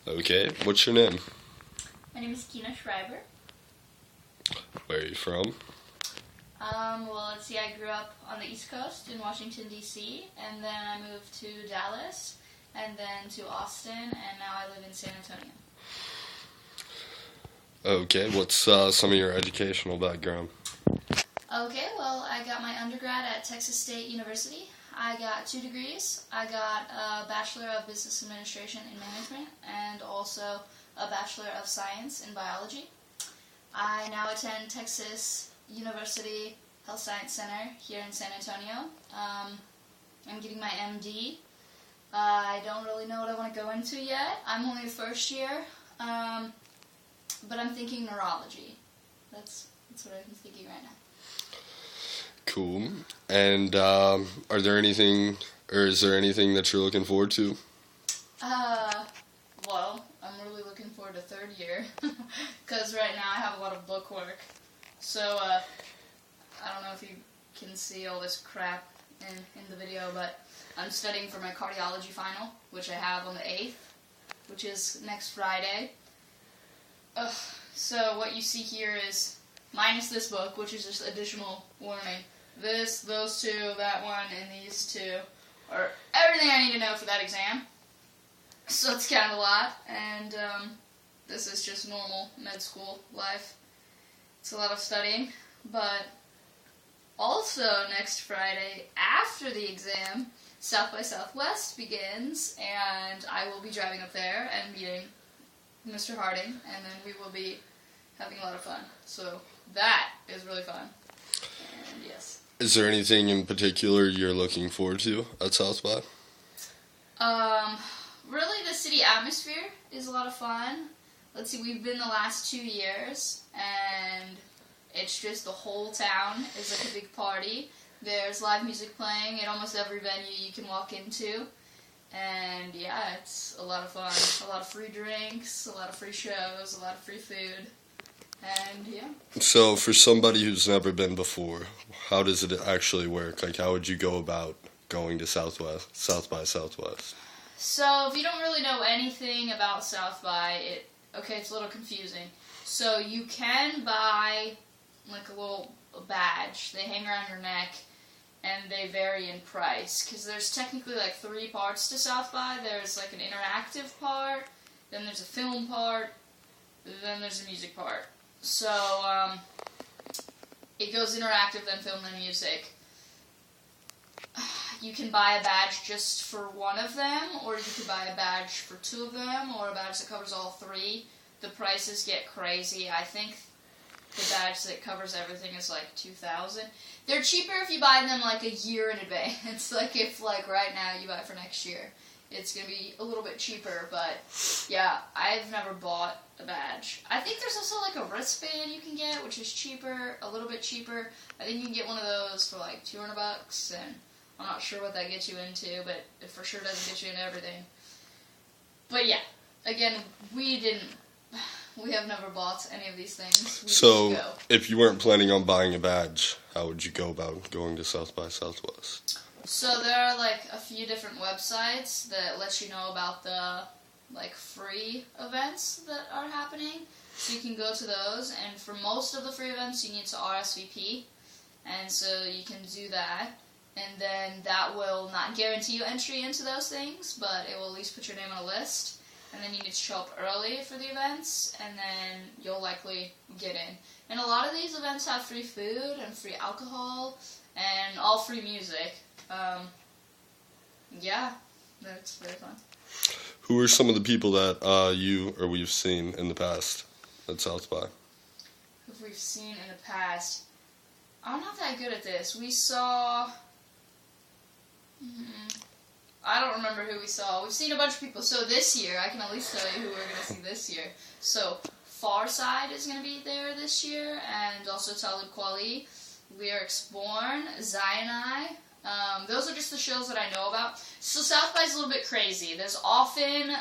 Okay, what's your name? My name is Kina Schreiber. Where are you from? Well, let's see, I grew up on the East Coast in Washington, D.C., and then I moved to Dallas, and then to Austin, and now I live in San Antonio. Okay, what's some of your educational background? Okay, well, I got my undergrad at Texas State University. I got 2 degrees. I got a Bachelor of Business Administration in Management and also a Bachelor of Science in Biology. I now attend Texas University Health Science Center here in San Antonio. I'm getting my MD. I don't really know what I want to go into yet. I'm only a first year, but I'm thinking neurology. That's what I'm thinking right now. Cool. And is there anything that you're looking forward to? Well, I'm really looking forward to 3rd year, because right now I have a lot of book work. So, I don't know if you can see all this crap in the video, but I'm studying for my cardiology final, which I have on the 8th, which is next Friday. So what you see here is, minus this book, which is just additional warning. This, those 2, that one, and these 2 are everything I need to know for that exam. So it's kind of a lot, and this is just normal med school life. It's a lot of studying, but also next Friday, after the exam, South by Southwest begins, and I will be driving up there and meeting Mr. Harding, and then we will be having a lot of fun. So that is really fun, and yes. Is there anything in particular you're looking forward to at South by? Really the city atmosphere is a lot of fun. Let's see, we've been the last 2 years, and it's just the whole town is like a big party. There's live music playing at almost every venue you can walk into, and yeah, it's a lot of fun. A lot of free drinks, a lot of free shows, a lot of free food, and yeah. So for somebody who's never been before, how does it actually work? Like, how would you go about going to South by Southwest? So, if you don't really know anything about South by, it's a little confusing. So, you can buy, like, a little badge. They hang around your neck, and they vary in price. Because there's technically, 3 parts to South by. There's, an interactive part, then there's a film part, then there's a music part. So, it goes interactive, then film, then music. You can buy a badge just for one of them, or you could buy a badge for 2 of them, or a badge that covers all 3. The prices get crazy. I think the badge that covers everything is $2,000. They're cheaper if you buy them a year in advance. If right now you buy for next year, it's gonna be a little bit cheaper. But yeah, I've never bought a badge. I think there's also a wristband you can get, which is cheaper, a little bit cheaper. I think you can get one of those for $200, and I'm not sure what that gets you into, but it for sure doesn't get you into everything. But yeah, again, we have never bought any of these things. So, if you weren't planning on buying a badge, how would you go about going to South by Southwest? So there are a few different websites that let you know about the free events that are happening. So you can go to those, and for most of the free events you need to RSVP, and so you can do that. And then that will not guarantee you entry into those things, but it will at least put your name on a list. And then you need to show up early for the events, and then you'll likely get in. And a lot of these events have free food and free alcohol and all free music. Yeah, that's very fun. Who are some of the people that we've seen in the past at South by? Who we've seen in the past? I'm not that good at this. We saw... I don't remember who we saw. We've seen a bunch of people. So this year, I can at least tell you who we're going to see this year. So Farside is going to be there this year, and also Talib Kweli, Lyrics Born, Zionai. Those are just the shows that I know about. So South by is a little bit crazy. There's often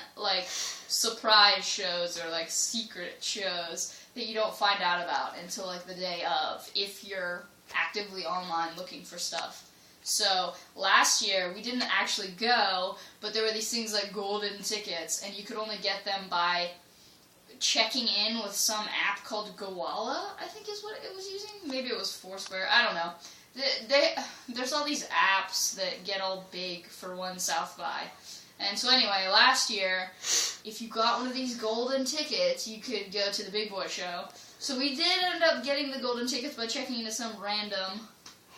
surprise shows or secret shows that you don't find out about until the day of, if you're actively online looking for stuff. So last year we didn't actually go, but there were these things like golden tickets, and you could only get them by checking in with some app called Gowalla, I think is what it was using. Maybe it was Foursquare. I don't know. There's all these apps that get all big for one South by. And so anyway, last year, if you got one of these golden tickets, you could go to the Big Boy Show. So we did end up getting the golden tickets by checking into some random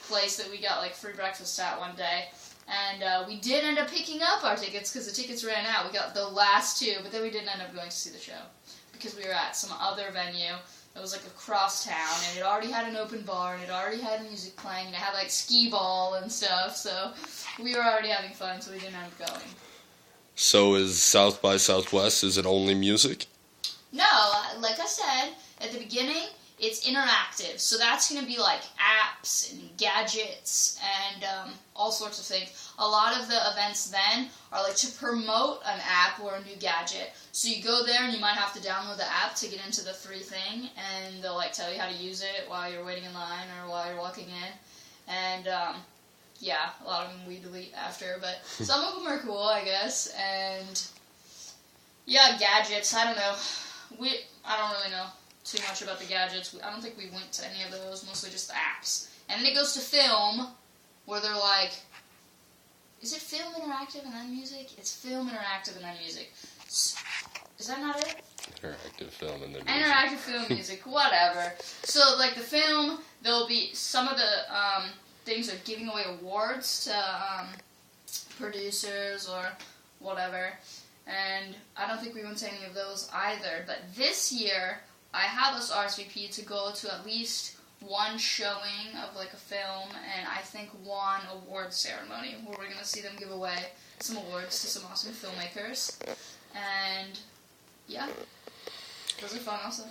place that we got like free breakfast at one day. And we did end up picking up our tickets because the tickets ran out. We got the last two, but then we didn't end up going to see the show because we were at some other venue that was like across town, and it already had an open bar, and it already had music playing, and it had like skee ball and stuff, so we were already having fun, so we didn't end up going. So is South by Southwest, is it only music? No, like I said, at the beginning, it's interactive, so that's going to be like apps and gadgets and all sorts of things. A lot of the events then are like to promote an app or a new gadget. So you go there and you might have to download the app to get into the free thing, and they'll like tell you how to use it while you're waiting in line or while you're walking in. And yeah, a lot of them we delete after, but some of them are cool, I guess. And yeah, gadgets, I don't know. I don't really know too much about the gadgets. I don't think we went to any of those, mostly just the apps. And then it goes to film, where they're like, is it film interactive and then music? It's film interactive and then music. Is that not it? Interactive film and then music. Interactive film music, whatever. So like the film, there'll be some of the things are giving away awards to producers or whatever. And I don't think we went to any of those either. But this year, I have us RSVP to go to at least one showing of like a film, and I think one award ceremony where we're going to see them give away some awards to some awesome filmmakers. And yeah, those are fun also.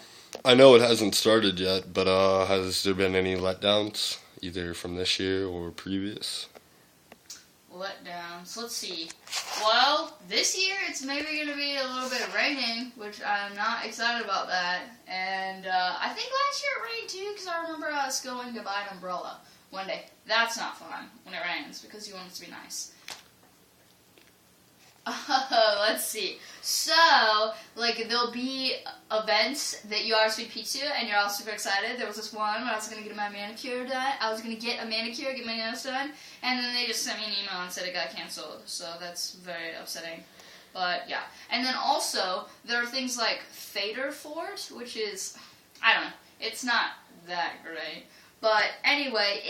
I know it hasn't started yet, but has there been any letdowns, either from this year or previous? Letdowns. Let's see. Well, this year it's maybe going to be a little bit of raining, which I'm not excited about that. And I think last year it rained too, because I remember us going to buy an umbrella one day. That's not fun when it rains, because you want it to be nice. Let's see. So, like, there'll be events that you RSVP to, and you're all super excited. There was this one where I was going to get my manicure done. I was going to get a manicure, get my nails done, and then they just sent me an email and said it got canceled. So that's very upsetting. But, yeah. And then also, there are things like Fader Fort, which is, I don't know, it's not that great. But anyway,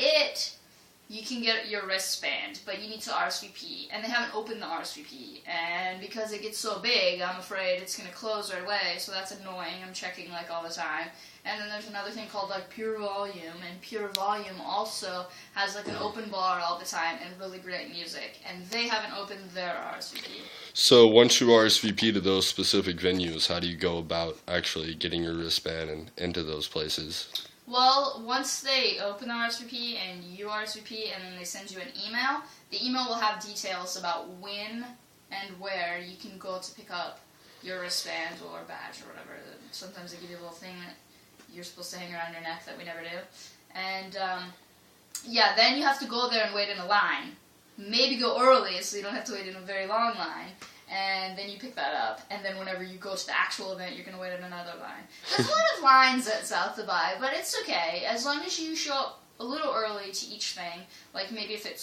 you can get your wristband, but you need to RSVP, and they haven't opened the RSVP, and because it gets so big, I'm afraid it's going to close right away, so that's annoying. I'm checking, like, all the time. And then there's another thing called, like, Pure Volume, and Pure Volume also has, like, an open bar all the time and really great music, and they haven't opened their RSVP. So once you RSVP to those specific venues, how do you go about actually getting your wristband and into those places? Well, once they open the RSVP and you RSVP and then they send you an email, the email will have details about when and where you can go to pick up your wristband or badge or whatever. Sometimes they give you a little thing that you're supposed to hang around your neck that we never do. And, yeah, then you have to go there and wait in a line. Maybe go early so you don't have to wait in a very long line. And then you pick that up, and then whenever you go to the actual event, you're going to wait in another line. There's a lot of lines at South by, but it's okay, as long as you show up a little early to each thing. Like maybe if it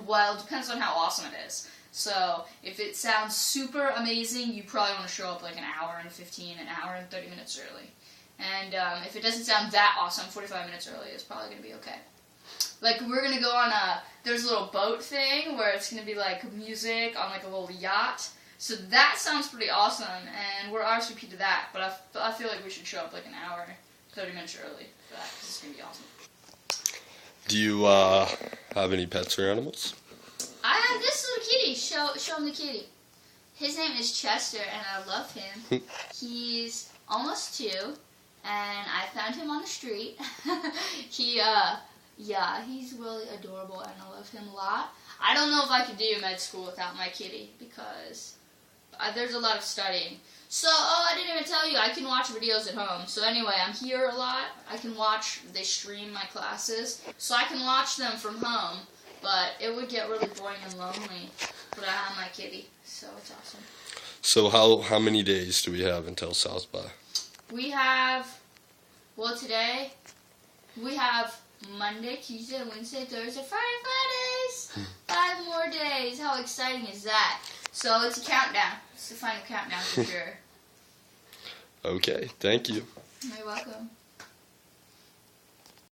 well, depends on how awesome it is. So if it sounds super amazing, you probably want to show up like an hour and 15, an hour and 30 minutes early. And if it doesn't sound that awesome, 45 minutes early is probably going to be okay. Like, we're going to go on there's a little boat thing where it's going to be, like, music on, like, a little yacht. So that sounds pretty awesome, and we're RSVP to that. But I feel like we should show up, like, an hour, 30 minutes early for that, because it's going to be awesome. Do you have any pets or animals? I have this little kitty. Show him the kitty. His name is Chester, and I love him. He's almost 2, and I found him on the street. Yeah, he's really adorable, and I love him a lot. I don't know if I could do med school without my kitty, because there's a lot of studying. So, I didn't even tell you, I can watch videos at home. So anyway, I'm here a lot. I can watch, they stream my classes, so I can watch them from home. But it would get really boring and lonely. But I have my kitty, so it's awesome. So how many days do we have until South by? We have, well, today, we have Monday, Tuesday, Wednesday, Thursday, Friday, 5 days. 5 more days. How exciting is that? So it's a countdown. It's the final countdown for sure. Okay, thank you. You're welcome.